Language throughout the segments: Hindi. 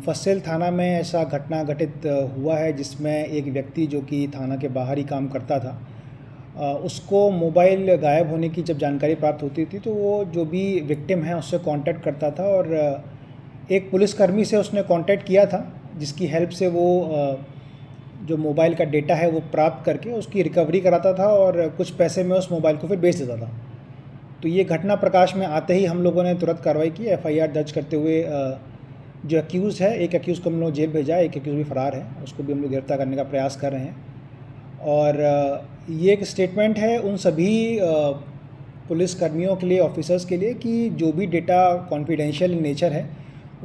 मुफस्सिल थाना में ऐसा घटना घटित हुआ है जिसमें एक व्यक्ति जो कि थाना के बाहर ही काम करता था, उसको मोबाइल गायब होने की जब जानकारी प्राप्त होती थी तो वो जो भी विक्टिम है उससे कांटेक्ट करता था और एक पुलिसकर्मी से उसने कांटेक्ट किया था, जिसकी हेल्प से वो जो मोबाइल का डेटा है वो प्राप्त करके उसकी रिकवरी कराता था और कुछ पैसे में उस मोबाइल को फिर बेच देता था। तो ये घटना प्रकाश में आते ही हम लोगों ने तुरंत कार्रवाई की, एफआईआर दर्ज करते हुए जो एक्यूज़ है, एक एक्यूज़ को हम लोग जेल भेजा है, एक एक्यूज़ भी फ़रार है, उसको भी हम लोग गिरफ्तार करने का प्रयास कर रहे हैं। और ये एक स्टेटमेंट है उन सभी पुलिस कर्मियों के लिए, ऑफिसर्स के लिए, कि जो भी डेटा कॉन्फिडेंशियल इन नेचर है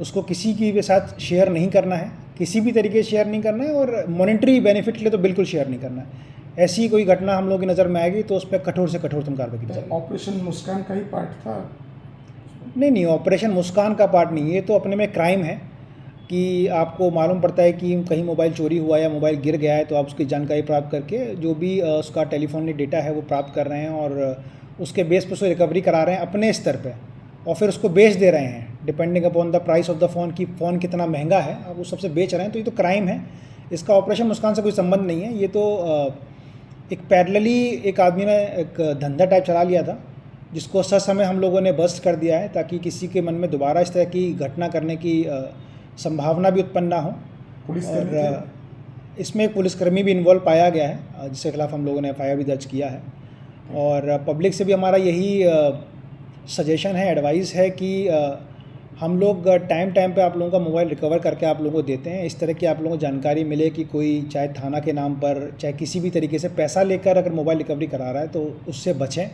उसको किसी की भी साथ शेयर नहीं करना है, किसी भी तरीके से शेयर नहीं करना है और मॉनेटरी बेनिफिट के लिए तो बिल्कुल शेयर नहीं करना है। ऐसी कोई घटना हम लोगों की नज़र में आएगी तो उस पर कठोर से कठोरतम कार्रवाई की जाएगी। ऑपरेशन मुस्कान का ही पार्ट था? नहीं, ऑपरेशन मुस्कान का पार्ट नहीं, ये तो अपने में क्राइम है कि आपको मालूम पड़ता है कि कहीं मोबाइल चोरी हुआ या मोबाइल गिर गया है तो आप उसकी जानकारी प्राप्त करके जो भी उसका टेलीफोनिक डेटा है वो प्राप्त कर रहे हैं और उसके बेस पर उसको रिकवरी करा रहे हैं अपने स्तर पे और फिर उसको बेच दे रहे हैं depending upon the price of the phone, की फ़ोन कितना महंगा है अब वो सबसे बेच रहे हैं, तो ये तो क्राइम है। इसका ऑपरेशन मुस्कान से कोई संबंध नहीं है। ये तो एक पैरेलली एक आदमी ने एक धंधा टाइप चला लिया था जिसको ससमय हम लोगों ने बस्ट कर दिया है ताकि किसी के मन में दोबारा इस तरह की घटना करने की संभावना भी उत्पन्न ना हो। और इसमें एक पुलिसकर्मी भी इन्वॉल्व पाया गया है जिसके खिलाफ हम लोगों ने एफआईआर भी दर्ज किया है। और पब्लिक से भी हमारा यही सजेशन है, एडवाइस है कि हम लोग टाइम टाइम पे आप लोगों का मोबाइल रिकवर करके आप लोगों को देते हैं। इस तरह की आप लोगों को जानकारी मिले कि कोई चाहे थाना के नाम पर चाहे किसी भी तरीके से पैसा लेकर अगर मोबाइल रिकवरी करा रहा है तो उससे बचें,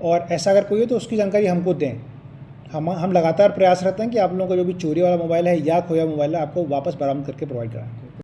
और ऐसा अगर कोई हो तो उसकी जानकारी हमको दें। हम लगातार प्रयास रहते हैं कि आप लोगों का जो भी चोरी वाला मोबाइल है या खोया मोबाइल है आपको वापस बरामद करके प्रोवाइड कराएं।